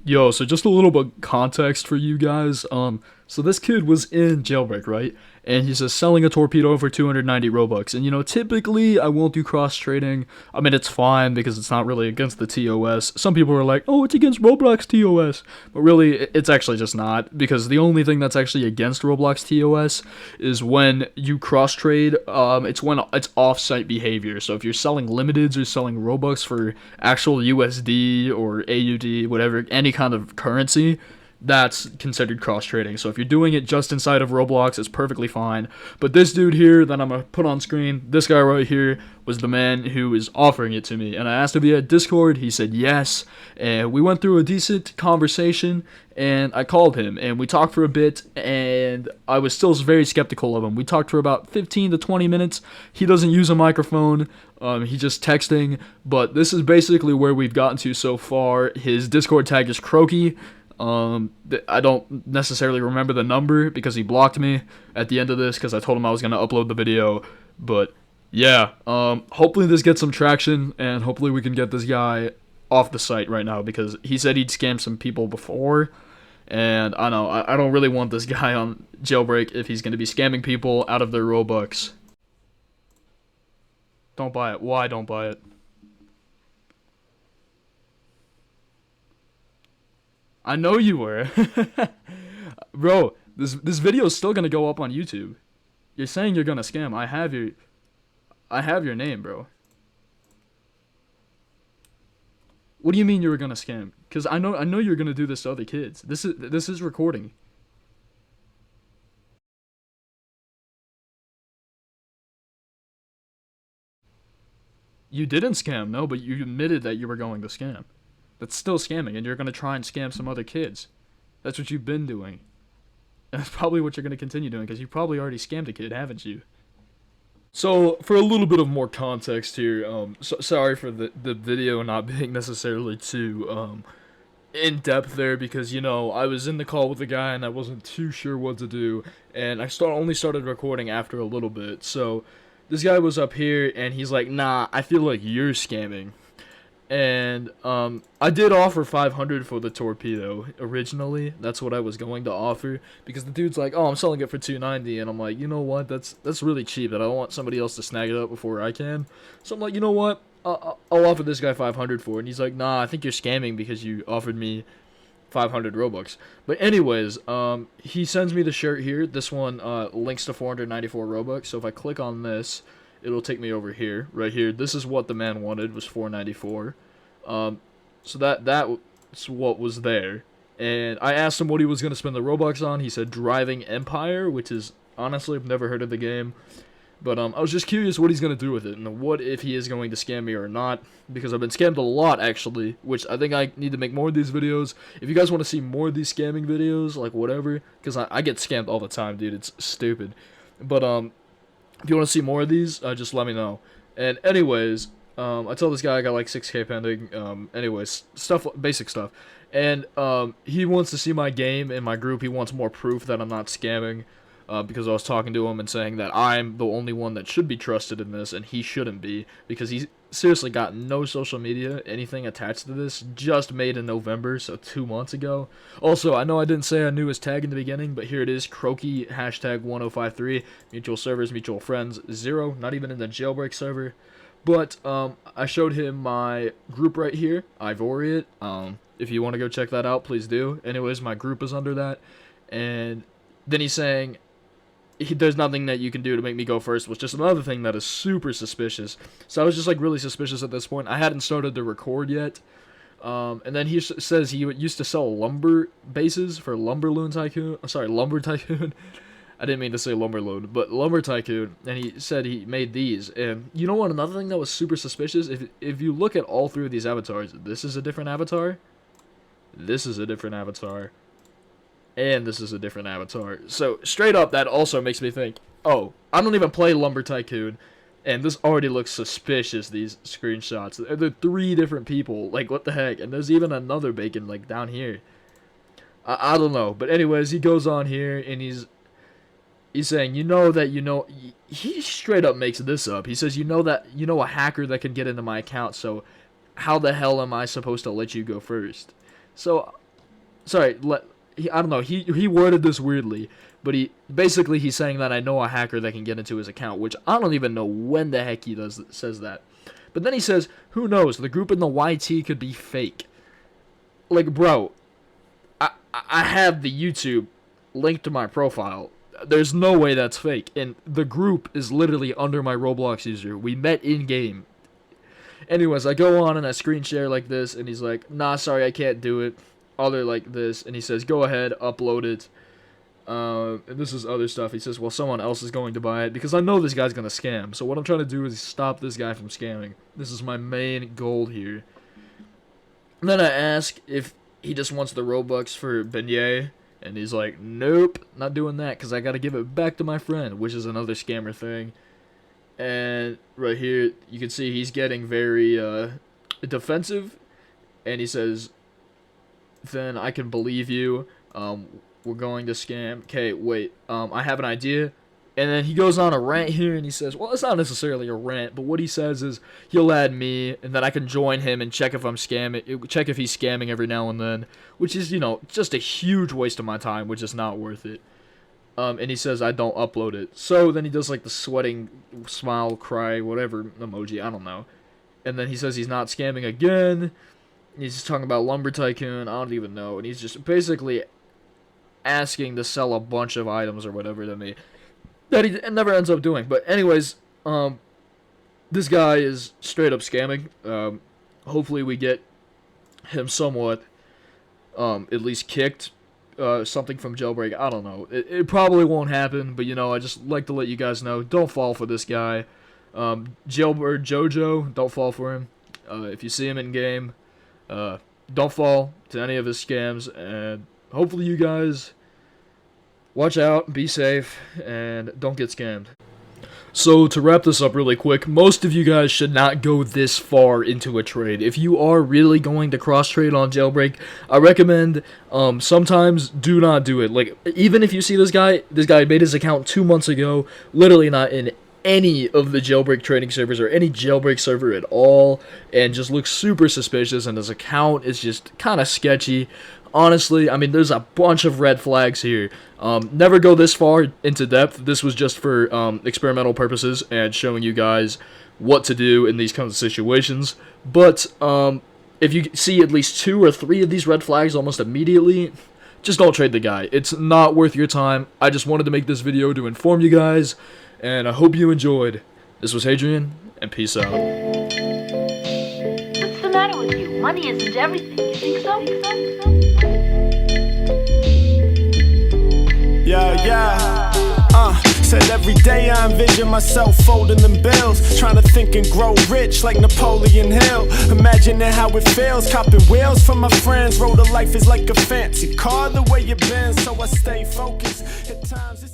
Yo, so just a little bit context for you guys. So this kid was in Jailbreak, right? And he's just selling a torpedo for 290 Robux. And typically I won't do cross trading. I mean, it's fine because it's not really against the TOS. Some people are like, "Oh, it's against Roblox TOS," but really, it's actually just not, because the only thing that's actually against Roblox TOS is when you cross trade. It's when it's off-site behavior. So if you're selling limiteds or selling Robux for actual USD or AUD, whatever, any kind of currency, that's considered cross trading. So if you're doing it just inside of Roblox, it's perfectly fine. But this dude here that I'm gonna put on screen, this guy right here, was the man who is offering it to me. And I asked if he had Discord. He said yes. And we went through a decent conversation. And I called him and we talked for a bit. And I was still very skeptical of him. We talked for about 15 to 20 minutes. He doesn't use a microphone. He's just texting. But this is basically where we've gotten to so far. His Discord tag is Croaky. I don't necessarily remember the number because he blocked me at the end of this because I told him I was gonna upload the video. But yeah, hopefully this gets some traction and hopefully we can get this guy off the site right now because he said he'd scammed some people before. And I know I don't really want this guy on Jailbreak if he's gonna be scamming people out of their Robux. Don't buy it. Why don't buy it? I know you were. Bro, this video is still gonna go up on YouTube. You're saying you're gonna scam. I have your name, bro. What do you mean you were gonna scam? Cause I know you're gonna do this to other kids. This is recording. You didn't scam, no, but you admitted that you were going to scam. That's still scamming, and you're gonna try and scam some other kids. That's what you've been doing. And that's probably what you're gonna continue doing, because you probably already scammed a kid, haven't you? So, for a little bit of more context here, sorry for the video not being necessarily too in depth there, because I was in the call with the guy and I wasn't too sure what to do, and only started recording after a little bit. So this guy was up here and he's like, "Nah, I feel like you're scamming." And I did offer 500 for the torpedo originally. That's what I was going to offer because the dude's like, "Oh, I'm selling it for 290," and I'm like, "You know what? That's really cheap. That I don't want somebody else to snag it up before I can." So I'm like, "You know what? I'll offer this guy 500 for it." And he's like, "Nah, I think you're scamming because you offered me 500 Robux." But anyways, he sends me the shirt here. This one links to 494 Robux. So if I click on this, it'll take me over here, right here. This is what the man wanted, was 494. Um, so that's what was there. And I asked him what he was gonna spend the Robux on. He said Driving Empire, which is honestly I've never heard of the game. But I was just curious what he's gonna do with it, and what if he is going to scam me or not, because I've been scammed a lot actually, which I think I need to make more of these videos. If you guys want to see more of these scamming videos, like whatever, because I get scammed all the time, dude. It's stupid. But if you want to see more of these, just let me know. And anyways, I told this guy I got like 6K pending. Anyways, basic stuff. And he wants to see my game in my group. He wants more proof that I'm not scamming. Because I was talking to him and saying that I'm the only one that should be trusted in this, and he shouldn't be, because he's seriously got no social media, anything attached to this, just made in November, so 2 months ago. Also, I know I didn't say I knew his tag in the beginning, but here it is, Croaky, hashtag 1053, mutual servers, mutual friends, 0, not even in the jailbreak server. But, I showed him my group right here, Ivoriate. If you want to go check that out, please do. Anyways, my group is under that. And then he's saying, there's nothing that you can do to make me go first, was just another thing that is super suspicious. So I was just like really suspicious at this point. I hadn't started to record yet. And then he says he used to sell lumber bases for Lumberloon Tycoon. Sorry, Lumber Tycoon. I didn't mean to say Lumberloon, but Lumber Tycoon. And he said he made these. And you know what? Another thing that was super suspicious. If you look at all three of these avatars, this is a different avatar. This is a different avatar. And this is a different avatar. So, straight up, that also makes me think, oh, I don't even play Lumber Tycoon, and this already looks suspicious, these screenshots. They're three different people. Like, what the heck? And there's even another bacon, like, down here. I don't know. But anyways, he goes on here, and he's saying, he straight up makes this up. He says, a hacker that can get into my account, so how the hell am I supposed to let you go first? So, sorry, I don't know, he worded this weirdly, but he's saying that I know a hacker that can get into his account, which I don't even know when the heck he says that. But then he says, who knows, the group in the YT could be fake. Like, bro, I have the YouTube linked to my profile. There's no way that's fake. And the group is literally under my Roblox user. We met in-game. Anyways, I go on and I screen share like this, and he's like, nah, sorry, I can't do it. Other like this, and he says, go ahead, upload it. And this is other stuff. He says, well, someone else is going to buy it, because I know this guy's going to scam. So what I'm trying to do is stop this guy from scamming. This is my main goal here. And then I ask if he just wants the Robux for beignet, and he's like, nope, not doing that, because I got to give it back to my friend, which is another scammer thing. And right here, you can see he's getting very defensive, and he says, then I can believe you, we're going to scam. Okay, wait, I have an idea. And then he goes on a rant here, and he says, well, it's not necessarily a rant, but what he says is he'll add me, and then I can join him and check if I'm scamming, check if he's scamming every now and then, which is, you know, just a huge waste of my time, which is not worth it. And he says I don't upload it. So then he does like the sweating, smile, cry, whatever emoji, I don't know. And then he says he's not scamming again. He's just talking about Lumber Tycoon, I don't even know. And he's just basically asking to sell a bunch of items or whatever to me that he never ends up doing. But anyways, this guy is straight up scamming. Hopefully we get him somewhat, at least kicked, something from Jailbreak. I don't know. It probably won't happen, but you know, I just like to let you guys know, don't fall for this guy. Jailbird Jojo, don't fall for him. If you see him in game, don't fall to any of his scams, and hopefully you guys watch out, be safe, and don't get scammed. So, to wrap this up really quick, most of you guys should not go this far into a trade. If you are really going to cross-trade on Jailbreak, I recommend, sometimes do not do it. Like, even if you see this guy made his account 2 months ago, literally not in any of the Jailbreak trading servers or any Jailbreak server at all, and just looks super suspicious, and his account is just kind of sketchy. Honestly, I mean, there's a bunch of red flags here. Never go this far into depth. This was just for experimental purposes and showing you guys what to do in these kinds of situations. But if you see at least 2 or 3 of these red flags almost immediately, just don't trade the guy. It's not worth your time. I just wanted to make this video to inform you guys, and I hope you enjoyed. This was Hadrian, and peace out. What's the matter with you? Money isn't everything. You think so? Said every day I envision myself folding them bills, trying to think and grow rich like Napoleon Hill. Imagining how it feels, copping wheels from my friends. Road of life is like a fancy car, the way it bends, so I stay focused. At times it's